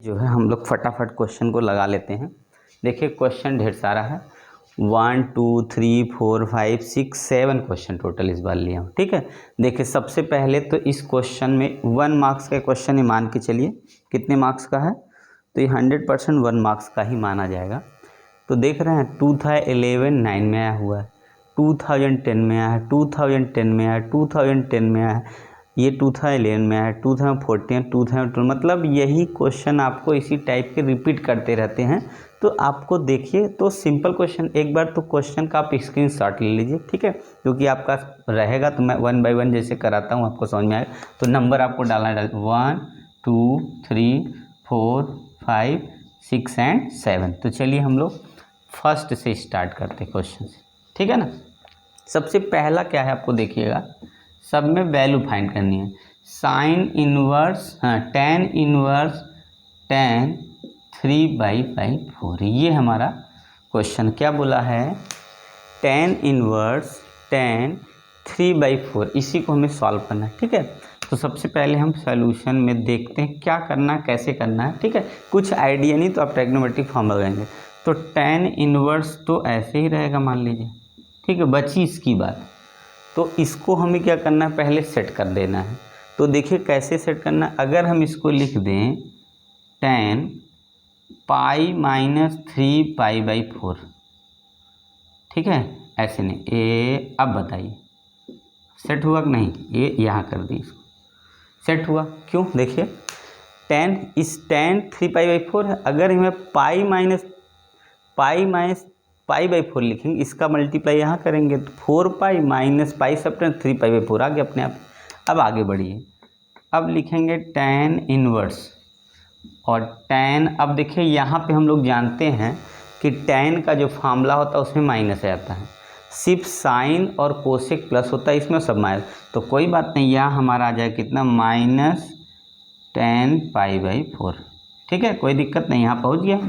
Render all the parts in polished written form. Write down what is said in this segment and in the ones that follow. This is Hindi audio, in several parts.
जो है हम लोग फटाफट क्वेश्चन को लगा लेते हैं। देखिए क्वेश्चन ढेर सारा है, 1 2 3 4 5 6 7 क्वेश्चन टोटल इस बार लिया हूँ। ठीक है, देखिए सबसे पहले तो इस क्वेश्चन में 1 मार्क्स का क्वेश्चन ही मान के चलिए। कितने मार्क्स का है तो ये 100% 1 मार्क्स का ही माना जाएगा। तो देख रहे हैं 2011 9 में आया हुआ है, 2010 में आया है, 2010 में आया है, 2010 में आया है, ये 2011 में आया, 2014 2012, मतलब यही क्वेश्चन आपको इसी टाइप के रिपीट करते रहते हैं। तो आपको देखिए तो सिंपल क्वेश्चन, एक बार तो क्वेश्चन का आप स्क्रीनशॉट ले लीजिए। ठीक है, क्योंकि आपका रहेगा तो मैं 1 बाय 1 जैसे कराता हूँ आपको समझ में आएगा। तो नंबर आपको डालना 1 2 3 4 5 6 एंड 7। तो चलिए हम लोग फर्स्ट से स्टार्ट करते हैं क्वेश्चन से। ठीक है ना, सबसे पहला क्या है आपको देखिएगा, सब में वैल्यू फाइंड करनी है। Sine inverse tan inverse tan 3/4, ये हमारा क्वेश्चन क्या बोला है, tan इनवर्स tan 3/4, इसी को हमें सॉल्व करना है। ठीक है, तो सबसे पहले हम सॉल्यूशन में देखते हैं क्या करना है, कैसे करना है। ठीक है, कुछ आइडिया नहीं तो आप ट्रिग्नोमेट्रिक फॉर्म लगाएंगे। तो tan इनवर्स तो ऐसे ही रहेगा मान लीजिए। ठीक है, बची इसकी बात, तो इसको हमें क्या करना है, पहले सेट कर देना है। तो देखिए कैसे सेट करना है, अगर हम इसको लिख दें tan π-3π/4, ठीक है, ऐसे नहीं। अब बताइए सेट हुआ कि नहीं, ये यहाँ कर दी, इसको सेट हुआ क्यों, देखिए tan 3π/4 है, अगर हमें π-π/4 लिखेंगे, इसका मल्टीप्लाई यहाँ करेंगे तो 4π माइनस पाई सब 3π/4 आ गया अपने आप। अब आगे बढ़िए, अब लिखेंगे tan इनवर्स और tan, अब देखिए यहाँ पे हम लोग जानते हैं कि tan का जो फार्मूला होता है उसमें माइनस आता है, सिर्फ साइन और कोसेक प्लस होता है, इसमें सब माइनस। तो कोई बात नहीं, यहाँ हमारा आ जाए कितना, -tan π/4। ठीक है, कोई दिक्कत नहीं, यहाँ पहुँच गया।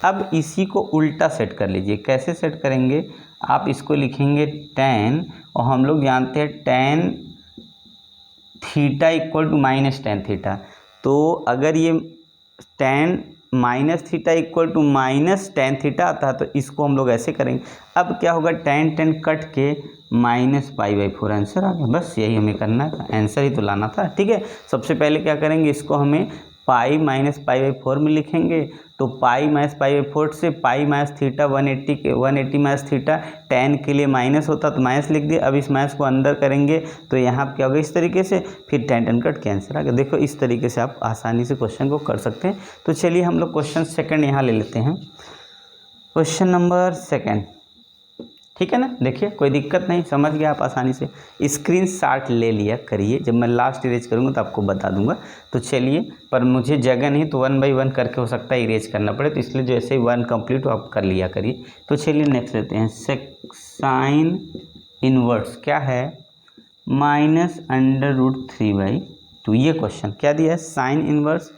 अब इसी को उल्टा सेट कर लीजिए। कैसे सेट करेंगे, आप इसको लिखेंगे tan, और हम लोग जानते हैं tan theta equal to -tan theta. तो अगर ये tan -θ equal to -tan theta आता है तो इसको हम लोग ऐसे करेंगे। अब क्या होगा, tan कट के -π/4 आंसर आ गया। बस यही हमें करना था, आंसर ही तो लाना था। ठीक है, सबसे पहले क्या करेंगे, इसको हमें पाई -π/4 में लिखेंगे। तो पाई -π/4 से पाई -θ 180 के 180 -θ, tan के लिए माइनस होता तो माइनस लिख दिए। अब इस माइनस को अंदर करेंगे तो यहाँ क्या होगा, इस तरीके से, फिर tan कट के आंसर आ गया। देखो इस तरीके से आप आसानी से क्वेश्चन को कर सकते हैं। तो चलिए हम लोग क्वेश्चन सेकंड यहाँ ले लेते हैं, क्वेश्चन नंबर सेकंड। ठीक है ना, देखिए कोई दिक्कत नहीं, समझ गया आप आसानी से। स्क्रीनशॉट ले लिया करिए, जब मैं लास्ट इरेज करूँगा तो आपको बता दूंगा। तो चलिए, पर मुझे जगह नहीं तो 1 बाय 1 करके हो सकता है इरेज करना पड़े, तो इसलिए जैसे ही 1 कंप्लीट हो आप कर लिया करिए। तो चलिए नेक्स्ट लेते हैं, साइन इनवर्स क्या है, -√3/2। ये क्वेश्चन क्या दिया है, साइन इनवर्स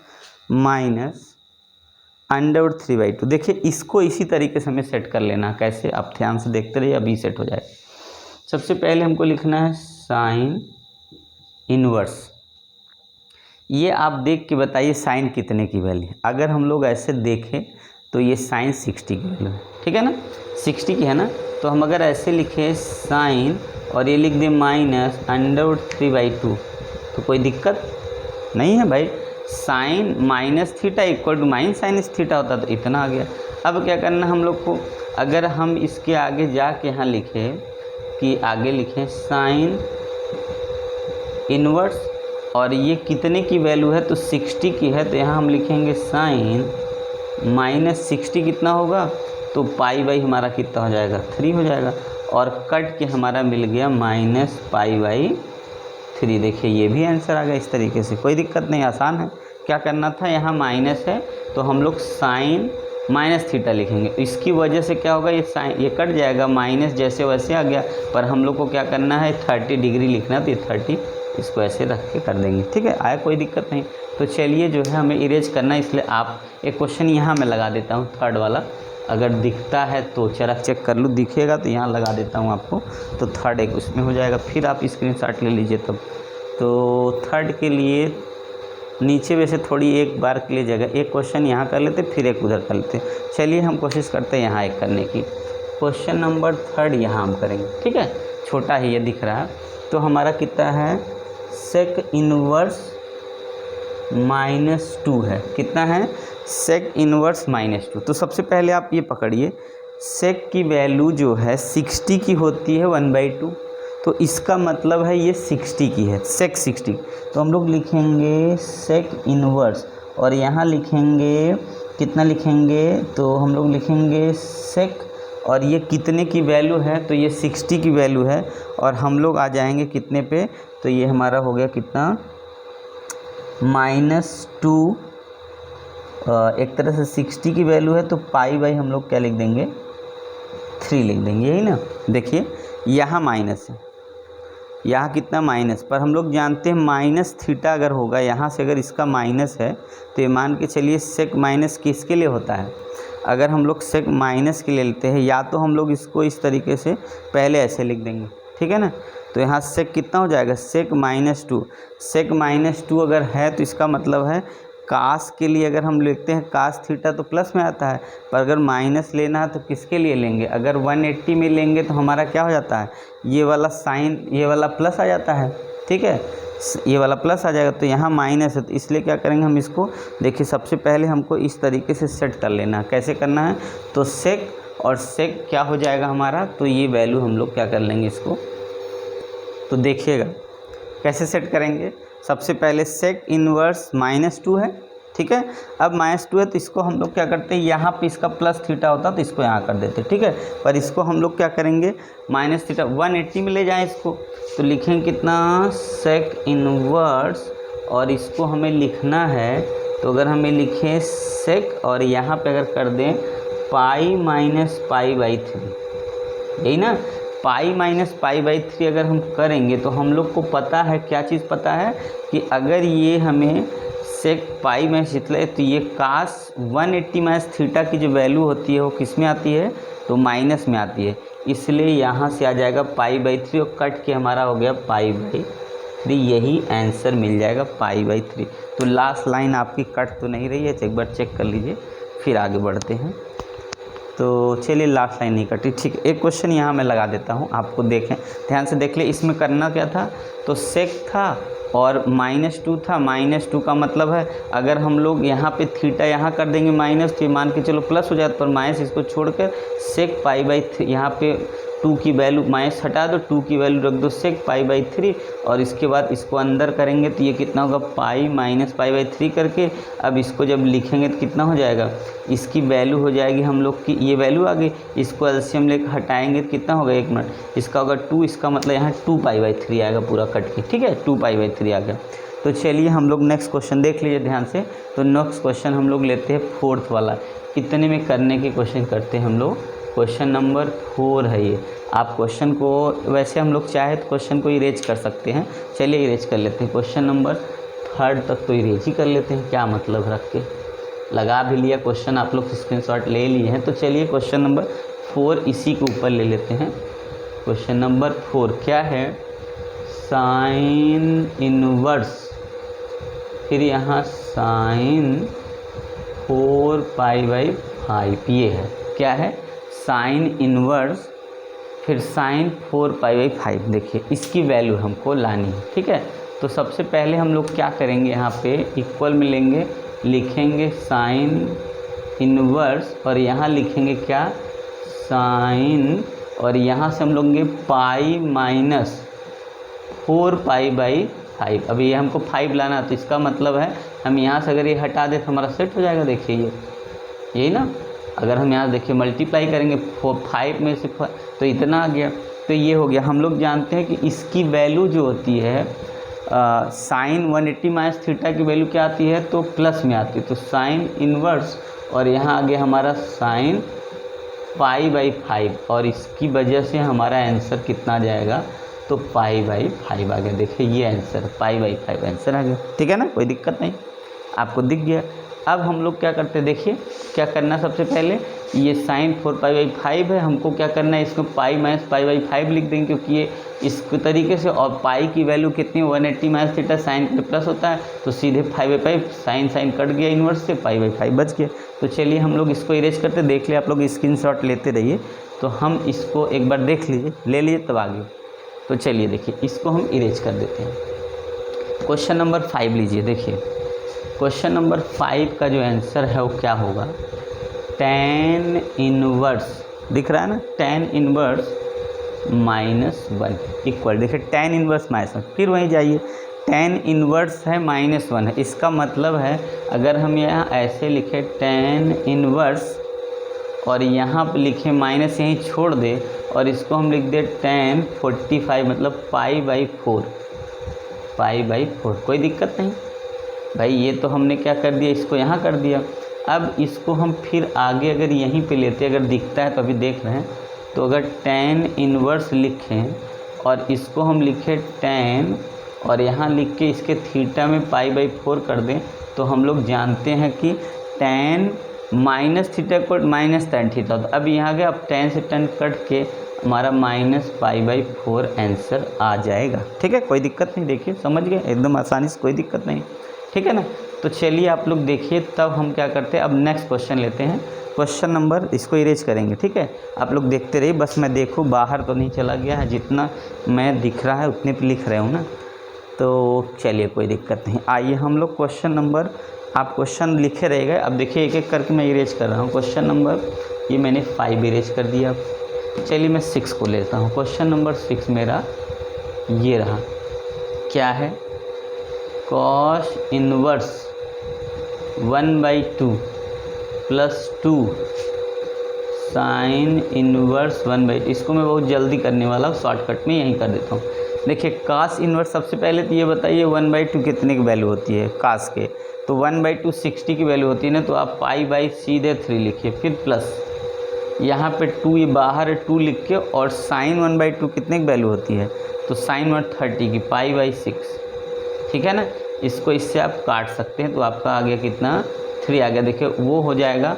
-√3/2। देखिए इसको इसी तरीके से हमें सेट कर लेना, कैसे आप ध्यान से देखते रहिए, अभी सेट हो जाएगा। सबसे पहले हमको लिखना है साइन इनवर्स, ये आप देख के बताइए साइन कितने की वैल्यू है। अगर हम लोग ऐसे देखें तो ये साइन 60 की वैल्यू है। ठीक है ना, 60 की है ना, तो हम अगर ऐसे लिखें साइन और ये लिख दें -√3/2, तो कोई दिक्कत नहीं है भाई। साइन -θ इक्वल टू -sin होता तो इतना आ गया। अब क्या करना हम लोग को, अगर हम इसके आगे जाके यहाँ लिखें कि आगे लिखें साइन इनवर्स और ये कितने की वैल्यू है, तो 60 की है, तो यहाँ हम लिखेंगे साइन -60 कितना होगा, तो पाई हमारा कितना हो जाएगा, 3 हो जाएगा, और कट के हमारा मिल गया -π/3। देखिए ये भी आंसर आ गया इस तरीके से, कोई दिक्कत नहीं, आसान है। क्या करना था, यहाँ माइनस है तो हम लोग साइन -θ लिखेंगे, इसकी वजह से क्या होगा, ये साइन ये कट जाएगा, माइनस जैसे वैसे आ गया, पर हम लोग को क्या करना है 30 डिग्री लिखना, तो ये 30 इसको ऐसे रख के कर देंगे। ठीक है, आया कोई दिक्कत नहीं। तो चलिए जो है हमें इरेज करना है, इसलिए आप एक क्वेश्चन यहाँ मैं लगा देता हूँ, थर्ड वाला, अगर दिखता है तो जरा चेक कर लो, दिखेगा तो यहाँ लगा देता हूँ आपको, तो थर्ड एक उसमें हो जाएगा, फिर आप स्क्रीनशॉट ले लीजिए तब। तो थर्ड के लिए नीचे वैसे थोड़ी एक बार के लिए जगह, एक क्वेश्चन यहाँ कर लेते फिर एक उधर कर लेते। चलिए हम कोशिश करते हैं यहाँ एक करने की। क्वेश्चन नंबर 3 यहाँ हम करेंगे, ठीक है, छोटा ही ये दिख रहा है। तो हमारा कितना है, सेक इनवर्स -2 है। कितना है, सेक इनवर्स -2। तो सबसे पहले आप ये पकड़िए, सेक की वैल्यू जो है 60 की होती है 1/2, तो इसका मतलब है ये 60 की है, सेक 60। तो हम लोग लिखेंगे सेक इनवर्स और यहाँ लिखेंगे कितना लिखेंगे, तो हम लोग लिखेंगे सेक और ये कितने की वैल्यू है, तो ये 60 की वैल्यू है और हम लोग आ जाएंगे कितने पे, तो ये हमारा हो गया कितना -2। एक तरह से 60 की वैल्यू है तो पाई बाई हम लोग क्या लिख देंगे 3 लिख देंगे, यही ना। देखिए यहाँ माइनस है, यहाँ कितना माइनस, पर हम लोग जानते हैं माइनस थीटा अगर होगा यहाँ से, अगर इसका माइनस है तो ये मान के चलिए सेक माइनस किसके लिए होता है। अगर हम लोग सेक माइनस के लिए लेते हैं, या तो हम लोग इसको इस तरीके से पहले ऐसे लिख देंगे, ठीक है ना। तो यहाँ सेक कितना हो जाएगा, सेक -2। सेक -2 अगर है तो इसका मतलब है कास के लिए अगर हम लिखते हैं कास थीटा तो प्लस में आता है, पर अगर माइनस लेना है तो किसके लिए लेंगे, अगर 180 में लेंगे तो हमारा क्या हो जाता है, ये वाला साइन, ये वाला प्लस आ जाता है, ठीक है, ये वाला प्लस आ जाएगा। तो यहाँ माइनस है, तो इसलिए क्या करेंगे हम इसको, देखिए सबसे पहले हमको इस तरीके से सेट कर लेना है। कैसे करना है, तो सेक और सेक क्या हो जाएगा हमारा, तो ये वैल्यू हम लोग क्या कर लेंगे इसको, तो देखिएगा कैसे सेट करेंगे। सबसे पहले सेक इनवर्स -2 है, ठीक है। अब -2 है तो इसको हम लोग क्या करते हैं, यहाँ पे इसका प्लस थीटा होता तो इसको यहाँ कर देते, ठीक है। पर इसको हम लोग क्या करेंगे, माइनस थीटा 180 में ले जाएं इसको, तो लिखेंगे कितना सेक इनवर्स और इसको हमें लिखना है, तो अगर हमें लिखें सेक और यहाँ पे अगर कर दें पाई माइनस पाई बाई 3, यही ना, पाई माइनस पाई बाई 3 अगर हम करेंगे तो हम लोग को पता है, क्या चीज़ पता है कि अगर ये हमें सेक पाई में जितले तो ये कास 180 माइनस थीटा की जो वैल्यू होती है वो किस में आती है, तो माइनस में आती है। इसलिए यहाँ से आ जाएगा पाई बाई 3 और कट के हमारा हो गया पाई बाई 3, यही आंसर मिल जाएगा पाई बाई 3। तो लास्ट लाइन आपकी कट तो नहीं रही है, एक बार चेक कर लीजिए, फिर आगे बढ़ते हैं। तो चलिए लास्ट लाइन नहीं कटी, ठीक है। एक क्वेश्चन यहाँ मैं लगा देता हूँ, आपको देखें, ध्यान से देख ले। इसमें करना क्या था, तो सेक था और -2 था। -2 का मतलब है अगर हम लोग यहाँ पे थीटा यहाँ कर देंगे माइनस, तो मान के चलो प्लस हो जाता, पर माइनस इसको छोड़कर सेक पाई बाई 3, यहाँ पे 2 की वैल्यू माइनस हटा दो, 2 की वैल्यू रख दो सेक पाई बाई 3 और इसके बाद इसको अंदर करेंगे तो ये कितना होगा पाई माइनस पाई बाई 3 करके। अब इसको जब लिखेंगे तो कितना हो जाएगा, इसकी वैल्यू हो जाएगी हम लोग की, ये वैल्यू आ गई, इसको एलसीएम लेकर हटाएंगे तो कितना होगा, 1 मिनट, इसका होगा 2, इसका मतलब यहाँ 2 पाई बाई 3 आएगा पूरा कट के, ठीक है, 2 पाई बाई 3 आ गया। तो चलिए हम लोग नेक्स्ट क्वेश्चन देख लीजिए ध्यान से। तो नेक्स्ट क्वेश्चन हम लोग लेते हैं 4th वाला, कितने में करने के क्वेश्चन करते हैं हम लोग, क्वेश्चन नंबर 4 है ये। आप क्वेश्चन को वैसे हम लोग चाहे तो क्वेश्चन को इरेज कर सकते हैं, चलिए इरेज कर लेते हैं। क्वेश्चन नंबर 3 तक तो इरेज ही कर लेते हैं, क्या मतलब रख के, लगा भी लिया क्वेश्चन, आप लोग स्क्रीनशॉट ले लिए हैं। तो चलिए क्वेश्चन नंबर 4 इसी के ऊपर ले लेते हैं। क्वेश्चन नंबर 4 क्या है, साइन इनवर्स, फिर यहाँ साइन 4 पाई बाई 5, ये है, क्या है, साइन इनवर्स फिर साइन 4 पाई बाई 5। देखिए इसकी वैल्यू हमको लानी है, ठीक है। तो सबसे पहले हम लोग क्या करेंगे, यहाँ पे इक्वल में लेंगे, लिखेंगे साइन इनवर्स और यहाँ लिखेंगे क्या, साइन, और यहाँ से हम लोग लेंगे पाई माइनस 4 पाई बाई 5। अभी ये हमको 5 लाना, तो इसका मतलब है हम यहाँ से अगर ये हटा दे तो हमारा सेट हो जाएगा। देखिए ये यही ना, अगर हम यहाँ देखिए मल्टीप्लाई करेंगे 5 में से तो इतना आ गया, तो ये हो गया। हम लोग जानते हैं कि इसकी वैल्यू जो होती है साइन 180 माइनस थीटा की वैल्यू क्या आती है, तो प्लस में आती है, तो साइन इनवर्स और यहाँ आ गया हमारा साइन पाई बाई 5 और इसकी वजह से हमारा आंसर कितना आ जाएगा, तो पाई बाई 5 आ गया। देखिए ये आंसर पाई बाई 5 आंसर आ गया, ठीक है ना, कोई दिक्कत नहीं, आपको दिख गया। अब हम लोग क्या करते हैं, देखिए क्या करना, सबसे पहले ये साइन 4π/5 है, हमको क्या करना है, इसको पाई माइनस π/5 लिख देंगे, क्योंकि ये इस तरीके से, और पाई की वैल्यू कितनी 180 माइनस थीटा, साइन पे प्लस होता है, तो सीधे 5/5, साइन कट गया इन्वर्स से, π/5 बच गया। तो चलिए हम लोग इसको इरेज करते, देख लिया आप लोग, स्क्रीनशॉट लेते रहिए। तो हम इसको एक बार देख लीजिए, ले लीजिए तब आगे। तो चलिए देखिए इसको हम इरेज कर देते हैं। क्वेश्चन नंबर 5 लीजिए, देखिए क्वेश्चन नंबर 5 का जो आंसर है वो क्या होगा, tan इनवर्स, दिख रहा है ना, tan इनवर्स -1 इक्वल, देखिए tan इनवर्स -1, फिर वहीं जाइए, tan इनवर्स है -1 है, इसका मतलब है अगर हम यहाँ ऐसे लिखे tan इनवर्स और यहाँ पे लिखे माइनस यहीं छोड़ दे और इसको हम लिख दे tan 45 मतलब π/4, कोई दिक्कत नहीं भाई, ये तो हमने क्या कर दिया, इसको यहाँ कर दिया। अब इसको हम फिर आगे अगर यहीं पे लेते, अगर दिखता है तो अभी देख रहे हैं, तो अगर tan इनवर्स लिखें और इसको हम लिखें tan और यहाँ लिख के इसके थीटा में π/4 कर दें, तो हम लोग जानते हैं कि tan माइनस थीटा को माइनस tan थीटा होता है। अब यहाँ गया, अब tan से tan कट के हमारा -π/4 आंसर आ जाएगा। ठीक है, कोई दिक्कत नहीं, देखिए समझ गए एकदम आसानी से, कोई दिक्कत नहीं, ठीक है ना। तो चलिए आप लोग देखिए, तब हम क्या करते हैं, अब नेक्स्ट क्वेश्चन लेते हैं, क्वेश्चन नंबर, इसको इरेज करेंगे। ठीक है, आप लोग देखते रहिए, बस मैं देखूँ बाहर तो नहीं चला गया है, जितना मैं दिख रहा है उतने पे लिख रहे हूँ ना, तो चलिए कोई दिक्कत नहीं। आइए हम लोग क्वेश्चन नंबर, आप क्वेश्चन लिखे रहेगा, अब देखिए एक एक करके मैं इरेज कर रहा हूँ। क्वेश्चन नंबर ये मैंने 5 इरेज कर दिया। चलिए मैं 6 को लेता हूँ। क्वेश्चन नंबर 6 मेरा ये रहा, क्या है, cos inverse 1/2 plus 2 sine inverse 1/2। इसको मैं बहुत जल्दी करने वाला हूँ, शॉर्टकट में यहीं कर देता हूँ। देखिए cos इनवर्स, सबसे पहले तो ये बताइए 1/2 कितने की वैल्यू होती है cos के, तो 1/2 60 की वैल्यू होती है ना, तो आप π/ सीधे 3 लिखिए, फिर प्लस यहाँ पे 2, ये बाहर 2 लिख के, और साइन 1/2 कितने की वैल्यू होती है, तो साइन 130 की π/6, ठीक है ना। इसको इससे आप काट सकते हैं, तो आपका आ गया कितना, 3 आ गया। देखिए वो हो जाएगा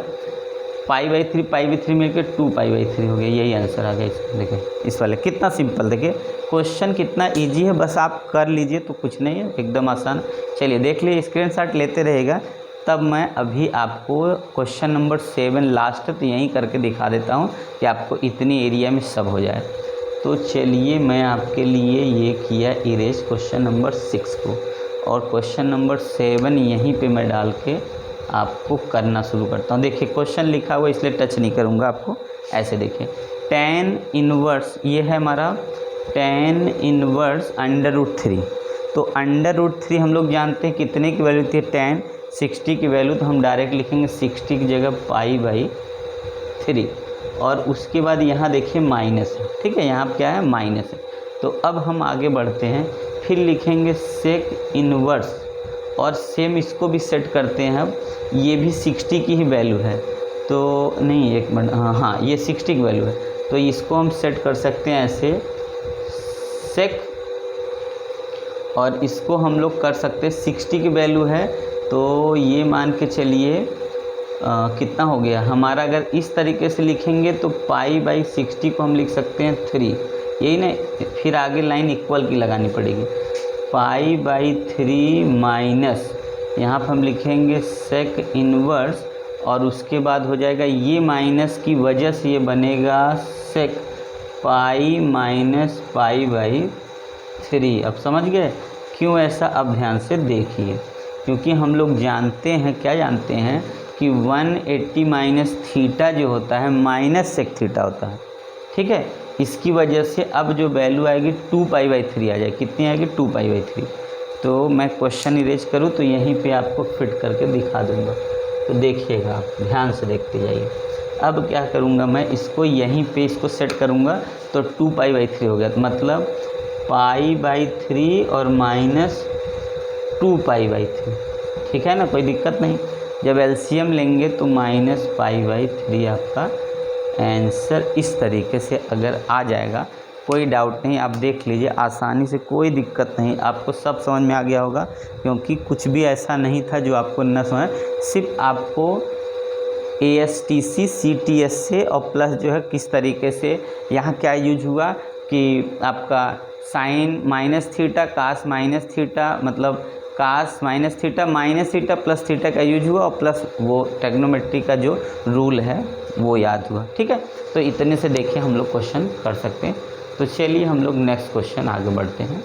π/3 मिलकर 2π/3 हो गया, यही आंसर आ गया इसका। देखिए इस वाले कितना सिंपल, देखिए क्वेश्चन कितना इजी है, बस आप कर लीजिए तो कुछ नहीं है, एकदम आसान। चलिए देख लीजिए, स्क्रीनशॉट लेते रहेगा, तब मैं अभी आपको क्वेश्चन नंबर 7 लास्ट तो यहीं करके दिखा देता हूँ कि आपको इतनी एरिया में सब हो जाए। तो चलिए मैं आपके लिए ये किया इरेज क्वेश्चन नंबर 6 को, और क्वेश्चन नंबर 7 यहीं पे मैं डाल के आपको करना शुरू करता हूँ। देखिए क्वेश्चन लिखा हुआ इसलिए टच नहीं करूँगा आपको, ऐसे देखिए tan इनवर्स, ये है हमारा tan इनवर्स √3। तो √3 हम लोग जानते हैं कितने की वैल्यू थी, tan 60 की वैल्यू, तो हम डायरेक्ट लिखेंगे 60 की जगह π/3, और उसके बाद यहाँ देखिए माइनस है, ठीक है, यहाँ क्या है, माइनस है। तो अब हम आगे बढ़ते हैं, फिर लिखेंगे sec इनवर्स, और सेम इसको भी सेट करते हैं। अब ये भी 60 की ही वैल्यू है, तो नहीं एक मिनट, हाँ ये 60 की वैल्यू है, तो इसको हम सेट कर सकते हैं ऐसे sec, और इसको हम लोग कर सकते हैं 60 की वैल्यू है, तो ये मान के चलिए कितना हो गया हमारा, अगर इस तरीके से लिखेंगे तो π/60 को हम लिख सकते हैं 3, यही ना, फिर आगे लाइन इक्वल की लगानी पड़ेगी, π/3 माइनस, यहाँ पर हम लिखेंगे sec इनवर्स, और उसके बाद हो जाएगा ये माइनस की वजह से ये बनेगा sec π-π/3। अब समझ गए क्यों ऐसा, अब ध्यान से देखिए, क्योंकि हम लोग जानते हैं, क्या जानते हैं कि 180 माइनस थीटा जो होता है माइनस सेक थीटा होता है, ठीक है। इसकी वजह से अब जो वैल्यू आएगी 2π/3 आ जाएगी, कितनी आएगी 2π/3। तो मैं क्वेश्चन इरेज करूँ तो यहीं पे आपको फिट करके दिखा दूँगा, तो देखिएगा आप ध्यान से देखते जाइए। अब क्या करूँगा मैं, इसको यहीं पे इसको सेट करूँगा तो 2π/3 हो गया, तो मतलब π/3 और माइनस 2π/3, ठीक है ना, कोई दिक्कत नहीं। जब एलसीएम लेंगे तो -π/3 आपका आंसर इस तरीके से अगर आ जाएगा कोई डाउट नहीं, आप देख लीजिए आसानी से, कोई दिक्कत नहीं, आपको सब समझ में आ गया होगा, क्योंकि कुछ भी ऐसा नहीं था जो आपको न समझ, सिर्फ आपको ASTC CTS से और प्लस जो है किस तरीके से यहाँ क्या यूज हुआ कि आपका sine minus theta cos minus theta, मतलब cos minus theta minus theta plus theta का यूज हुआ, और प्लस वो ट्रिग्नोमेट्री का जो रूल है वो याद हुआ। ठीक है, तो इतने से देखिए हम लोग क्वेश्चन कर सकते हैं। तो चलिए हम लोग नेक्स्ट क्वेश्चन आगे बढ़ते हैं।